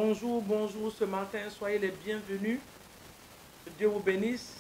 Bonjour, bonjour ce matin, soyez les bienvenus. Que Dieu vous bénisse.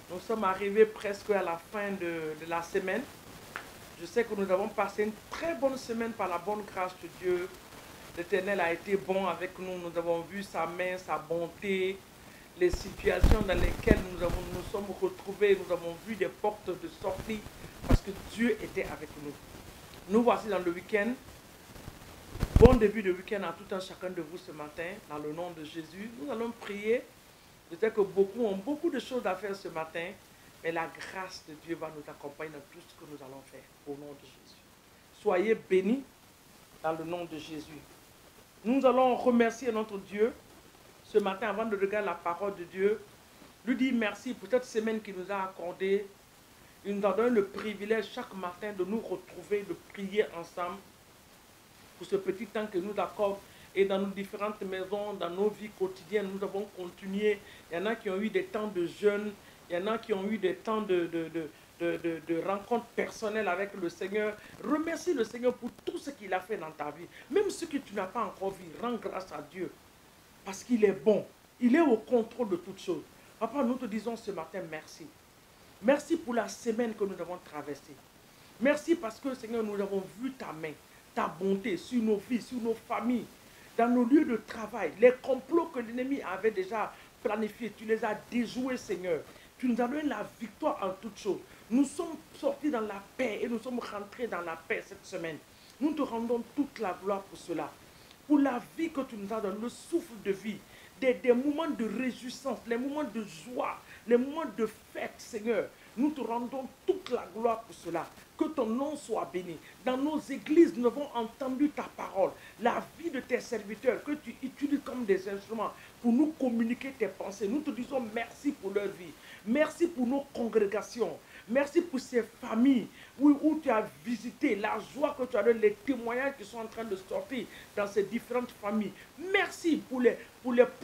Nous sommes arrivés presque à la fin de la semaine. Je sais que nous avons passé une très bonne semaine par la bonne grâce de Dieu. L'Éternel a été bon avec nous. Nous avons vu sa main, sa bonté, les situations dans lesquelles nous sommes retrouvés. Nous avons vu des portes de sortie parce que Dieu était avec nous. Nous voici dans le week-end. Bon début de week-end à tout un chacun de vous ce matin, dans le nom de Jésus. Nous allons prier. Je sais que beaucoup ont beaucoup de choses à faire ce matin, mais la grâce de Dieu va nous accompagner dans tout ce que nous allons faire au nom de Jésus. Soyez bénis dans le nom de Jésus. Nous allons remercier notre Dieu ce matin avant de regarder la parole de Dieu. Lui dire merci pour cette semaine qu'il nous a accordée. Il nous a donné le privilège chaque matin de nous retrouver, de prier ensemble. Pour ce petit temps que nous accorde et dans nos différentes maisons, dans nos vies quotidiennes, nous avons continué. Il y en a qui ont eu des temps de jeûne, il y en a qui ont eu des temps de rencontres personnelles avec le Seigneur. Remercie le Seigneur pour tout ce qu'il a fait dans ta vie. Même ce que tu n'as pas encore vu, rends grâce à Dieu. Parce qu'il est bon. Il est au contrôle de toutes choses. Papa, nous te disons ce matin merci. Merci pour la semaine que nous avons traversée. Merci parce que, Seigneur, nous avons vu ta main, ta bonté sur nos vies, sur nos familles, dans nos lieux de travail. Les complots que l'ennemi avait déjà planifiés, tu les as déjoués, Seigneur. Tu nous as donné la victoire en toutes choses. Nous sommes sortis dans la paix et nous sommes rentrés dans la paix cette semaine. Nous te rendons toute la gloire pour cela. Pour la vie que tu nous as donné, le souffle de vie, des moments de réjouissance, les moments de joie, les moments de fête, Seigneur. Nous te rendons toute la gloire pour cela. Que ton nom soit béni. Dans nos églises, nous avons entendu ta parole, la vie de tes serviteurs que tu utilises comme des instruments pour nous communiquer tes pensées. Nous te disons merci pour leur vie. Merci pour nos congrégations. Merci pour ces familles où tu as visité, la joie que tu as donné, les témoignages qui sont en train de sortir dans ces différentes familles. Merci pour les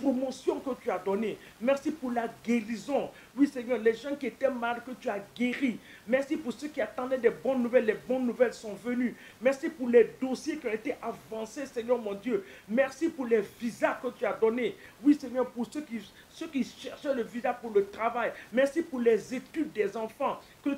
promotions que tu as données. Merci pour la guérison. Oui, Seigneur, les gens qui étaient malades que tu as guéris. Merci pour ceux qui attendaient des bonnes nouvelles. Les bonnes nouvelles sont venues. Merci pour les dossiers qui ont été avancés, Seigneur mon Dieu. Merci pour les visas que tu as donnés. Oui, Seigneur, pour ceux qui cherchaient le visa pour le travail. Merci pour les études des enfants que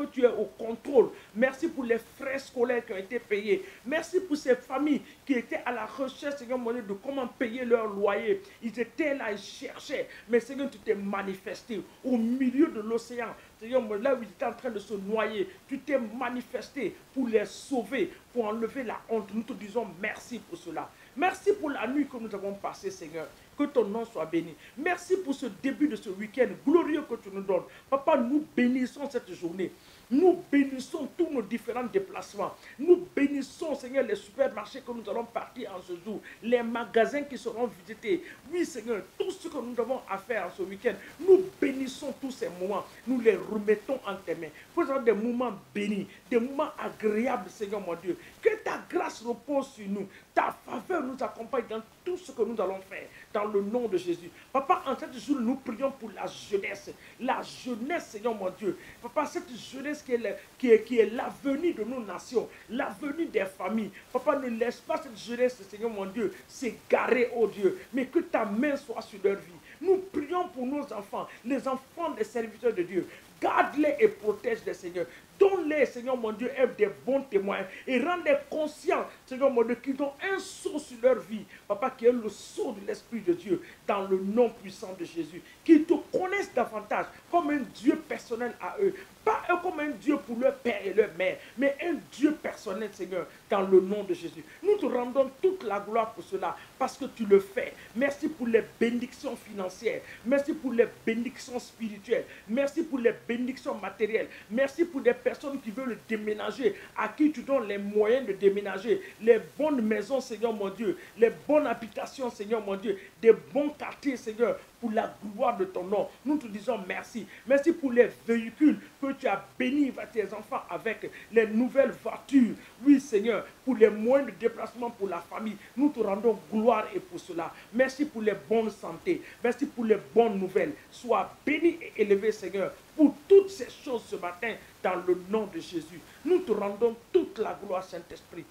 tu es au contrôle. Merci pour les frais scolaires qui ont été payés. Merci pour ces familles qui étaient à la recherche, Seigneur mon Dieu, de comment payer leur loyer. Ils étaient là, ils cherchaient. Mais Seigneur, tu t'es manifesté au milieu de l'océan. Seigneur, là où ils étaient en train de se noyer, tu t'es manifesté pour les sauver, pour enlever la honte. Nous te disons merci pour cela. Merci pour la nuit que nous avons passée, Seigneur. Que ton nom soit béni. Merci pour ce début de ce week-end glorieux que tu nous donnes. Papa, nous bénissons cette journée. Nous bénissons tous nos différents déplacements. Nous bénissons, Seigneur, les supermarchés que nous allons partir en ce jour. Les magasins qui seront visités. Oui, Seigneur, tout ce que nous avons à faire en ce week-end. Nous bénissons tous ces moments. Nous les remettons en tes mains. Faisons des moments bénis, des moments agréables, Seigneur mon Dieu. Que ta grâce repose sur nous. Ta faveur nous accompagne dans tout ce que nous allons faire. Dans le nom de Jésus. Papa, en cette jour, nous prions pour la jeunesse. La jeunesse, Seigneur mon Dieu. Papa, cette jeunesse qui est l'avenir de nos nations, l'avenir des familles. Papa, ne laisse pas cette jeunesse, Seigneur mon Dieu, s'égarer, oh Dieu, mais que ta main soit sur leur vie. Nous prions pour nos enfants, les enfants des serviteurs de Dieu. Garde-les et protège-les, Seigneur. Donne-les, Seigneur mon Dieu, des bons témoins et rends-les conscients, Seigneur mon Dieu, qu'ils ont un sceau sur leur vie. Papa, qui est le sceau de l'Esprit de Dieu, dans le nom puissant de Jésus. Qu'ils te connaissent davantage comme un Dieu personnel à eux. Pas comme un Dieu pour leur père et leur mère, mais un Dieu personnel, Seigneur, dans le nom de Jésus. Nous te rendons toute la gloire pour cela, parce que tu le fais. Merci pour les bénédictions financières. Merci pour les bénédictions spirituelles. Merci pour les bénédictions matérielles. Merci pour des personnes qui veulent déménager, à qui tu donnes les moyens de déménager, les bonnes maisons, Seigneur mon Dieu, les bonnes habitations, Seigneur mon Dieu, des bons quartiers, Seigneur, pour la gloire de ton nom. Nous te disons merci. Merci pour les véhicules que tu as bénis tes enfants avec, les nouvelles voitures. Oui, Seigneur, pour les moyens de déplacement pour la famille. Nous te rendons gloire et pour cela. Merci pour les bonnes santé. Merci pour les bonnes nouvelles. Sois béni et élevé, Seigneur, pour toutes ces choses ce matin, dans le nom de Jésus. Nous te rendons toute la gloire, Saint-Esprit.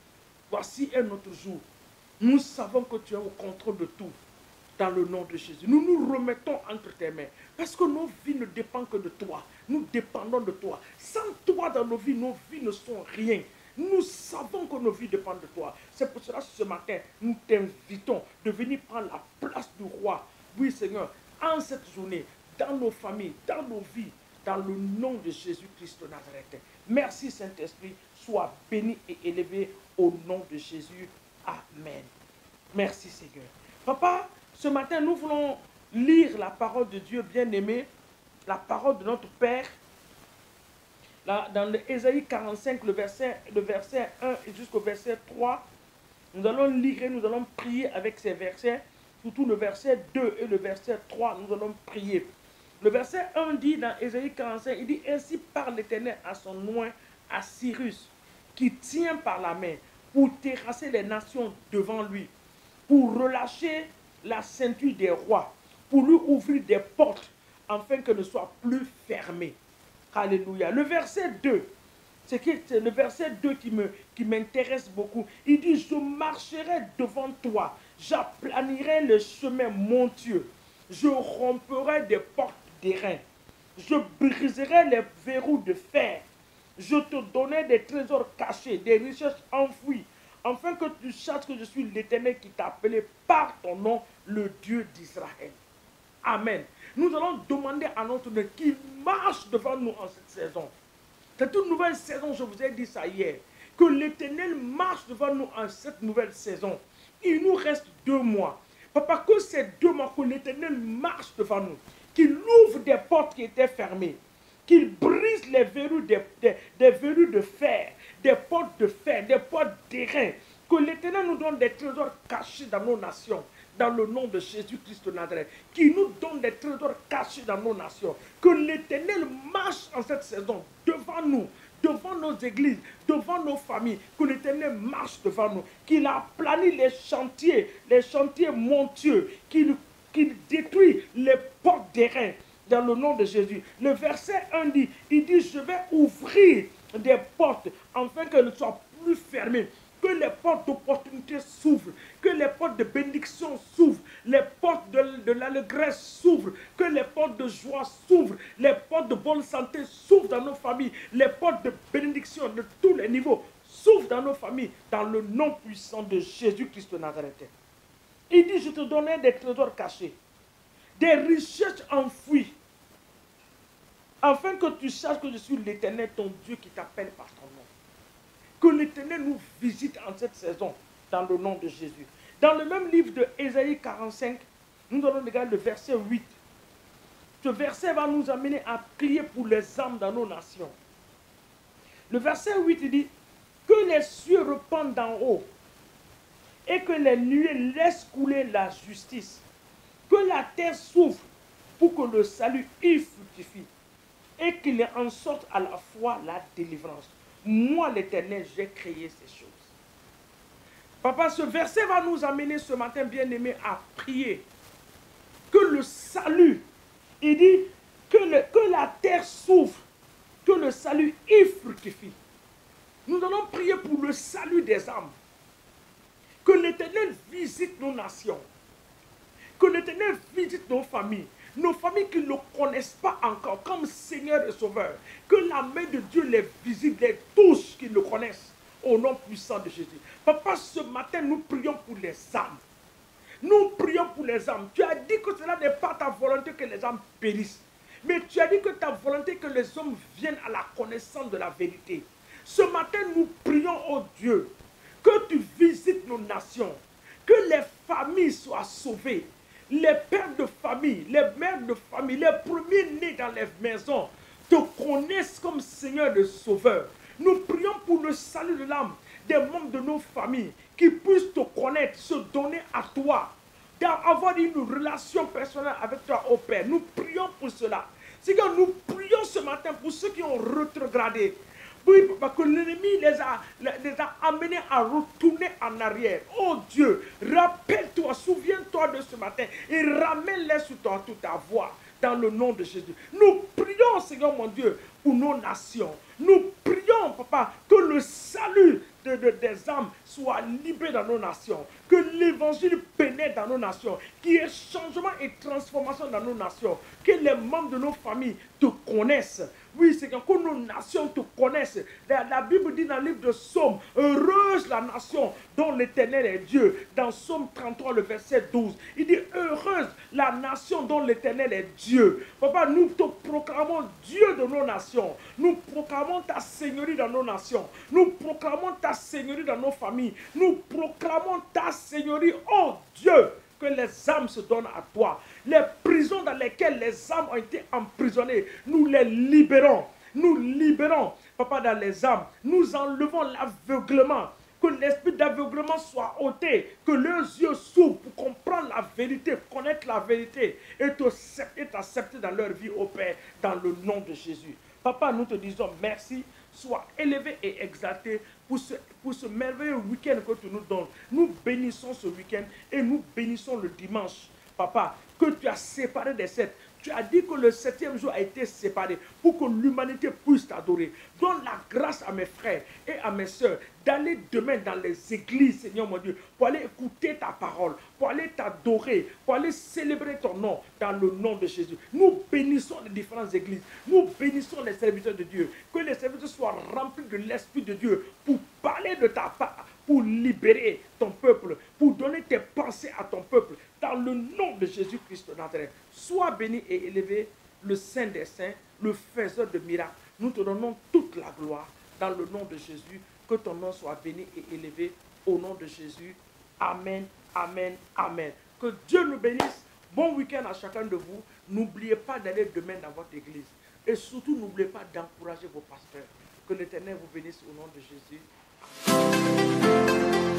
Voici un autre jour Nous savons que tu es au contrôle de tout. Dans le nom de Jésus, nous nous remettons entre tes mains. Parce que nos vies ne dépendent que de toi. Nous dépendons de toi. Sans toi dans nos vies ne sont rien. Nous savons que nos vies dépendent de toi. C'est pour cela que ce matin, nous t'invitons de venir prendre la place du roi. Oui Seigneur, en cette journée, dans nos familles, dans nos vies, dans le nom de Jésus-Christ de Nazareth. Merci Saint-Esprit, sois béni et élevé au nom de Jésus. Amen. Merci Seigneur. Papa, ce matin, nous voulons lire la parole de Dieu bien-aimé, la parole de notre Père. Là, dans Ésaïe 45, le verset 1 jusqu'au verset 3, nous allons lire et nous allons prier avec ces versets. Surtout le verset 2 et le verset 3, nous allons prier. Le verset 1 dit dans Ésaïe 45, il dit « Ainsi parle l'Éternel à son oint, à Cyrus, qui tient par la main pour terrasser les nations devant lui, pour relâcher la ceinture des rois, pour lui ouvrir des portes, afin qu'elle ne soit plus fermée. » Alléluia. Le verset 2, c'est le verset 2 qui m'intéresse beaucoup. Il dit, je marcherai devant toi, j'aplanirai le chemin montueux, je romperai des portes d'airain, je briserai les verrous de fer, je te donnerai des trésors cachés, des richesses enfouies, afin que tu saches que je suis l'Éternel qui t'a appelé par ton nom, le Dieu d'Israël. Amen. Nous allons demander à notre Dieu qu'il marche devant nous en cette saison. C'est une nouvelle saison, je vous ai dit ça hier. Que l'Éternel marche devant nous en cette nouvelle saison. Il nous reste 2 mois. Papa, que ces 2 mois, que l'Éternel marche devant nous. Qu'il ouvre des portes qui étaient fermées. Qu'il brise les verrous des verrous de fer, des portes de fer, des portes d'airain. Que l'Éternel nous donne des trésors cachés dans nos nations. Dans le nom de Jésus-Christ de Nazareth, qui nous donne des trésors cachés dans nos nations. Que l'Éternel marche en cette saison devant nous, devant nos églises, devant nos familles. Que l'Éternel marche devant nous. Qu'il aplanit les chantiers montueux. Qu'il détruit les portes d'airain. Dans le nom de Jésus. Le verset 1 dit, il dit, je vais ouvrir des portes afin qu'elles ne soient plus fermées. Que les portes d'opportunité s'ouvrent, que les portes de bénédiction s'ouvrent, les portes de l'allégresse s'ouvrent, que les portes de joie s'ouvrent, les portes de bonne santé s'ouvrent dans nos familles, les portes de bénédiction de tous les niveaux s'ouvrent dans nos familles, dans le nom puissant de Jésus-Christ de Nazareth. Il dit, je te donnerai des trésors cachés, des richesses enfouies, afin que tu saches que je suis l'Éternel, ton Dieu qui t'appelle par ton nom. Que l'Éternel nous visite en cette saison, dans le nom de Jésus. Dans le même livre de Ésaïe 45, nous allons regarder le verset 8. Ce verset va nous amener à prier pour les âmes dans nos nations. Le verset 8, il dit, que les cieux répandent d'en haut, et que les nuées laissent couler la justice. Que la terre s'ouvre pour que le salut y fructifie, et qu'il en sorte à la fois la délivrance. Moi, l'Éternel, j'ai créé ces choses. Papa, ce verset va nous amener ce matin, bien-aimé, à prier. Que le salut, il dit que la terre s'ouvre, que le salut y fructifie. Nous allons prier pour le salut des âmes. Que l'Éternel visite nos nations. Que l'Éternel visite nos familles qui ne le connaissent pas encore comme Seigneur et Sauveur. Que la main de Dieu les visite, les touche, qu'ils le connaissent. Au nom puissant de Jésus. Papa, ce matin, nous prions pour les âmes. Nous prions pour les âmes. Tu as dit que cela n'est pas ta volonté que les âmes périssent. Mais tu as dit que ta volonté que les hommes viennent à la connaissance de la vérité. Ce matin, nous prions, oh Dieu, que tu visites nos nations. Que les familles soient sauvées. Les pères de famille, les mères de famille, les premiers-nés dans les maisons te connaissent comme Seigneur et Sauveur. Nous prions pour le salut de l'âme des membres de nos familles qui puissent te connaître, se donner à toi, d'avoir une relation personnelle avec toi, ô Père. Nous prions pour cela. C'est que nous prions ce matin pour ceux qui ont rétrogradé. Oui, parce que l'ennemi les a amenés à retourner en arrière. Oh Dieu, rappelle-toi, souviens-toi de ce matin et ramène-les sur toute ta voie dans le nom de Jésus. Nous prions, Seigneur mon Dieu, pour nos nations. Nous prions, Papa, que le salut des âmes soient libérées dans nos nations. Que l'évangile pénètre dans nos nations. Qu'il y ait changement et transformation dans nos nations. Que les membres de nos familles te connaissent. Oui, c'est que nos nations te connaissent. La Bible dit dans le livre de Psaume, heureuse la nation dont l'Éternel est Dieu. Dans Psaume 33, le verset 12, il dit, heureuse la nation dont l'Éternel est Dieu. Papa, nous te proclamons Dieu de nos nations. Nous proclamons ta seigneurie dans nos nations. Nous proclamons ta seigneurie dans nos familles. Nous proclamons ta seigneurie, oh Dieu, que les âmes se donnent à toi. Les prisons dans lesquelles les âmes ont été emprisonnées, nous les libérons. Nous libérons, papa, dans les âmes. Nous enlevons l'aveuglement. Que l'esprit d'aveuglement soit ôté. Que leurs yeux s'ouvrent pour comprendre la vérité, connaître la vérité et t'accepter dans leur vie, au Père, dans le nom de Jésus. Papa, nous te disons merci. Sois élevé et exalté pour ce merveilleux week-end que tu nous donnes. Nous bénissons ce week-end et nous bénissons le dimanche. Papa, que tu as séparé des sept. Tu as dit que le septième jour a été séparé pour que l'humanité puisse t'adorer. Donne la grâce à mes frères et à mes soeurs d'aller demain dans les églises, Seigneur mon Dieu, pour aller écouter ta parole, pour aller t'adorer, pour aller célébrer ton nom dans le nom de Jésus. Nous bénissons les différentes églises. Nous bénissons les serviteurs de Dieu. Que les serviteurs soient remplis de l'Esprit de Dieu pour parler de ta part, pour libérer ton peuple, pour donner tes pensées à ton peuple, dans le nom de Jésus-Christ de Nazareth. Sois béni et élevé, le Saint des Saints, le faiseur de miracles. Nous te donnons toute la gloire dans le nom de Jésus. Que ton nom soit béni et élevé au nom de Jésus. Amen, amen, amen. Que Dieu nous bénisse. Bon week-end à chacun de vous. N'oubliez pas d'aller demain dans votre église. Et surtout, n'oubliez pas d'encourager vos pasteurs. Que l'Éternel vous bénisse au nom de Jésus. Amen.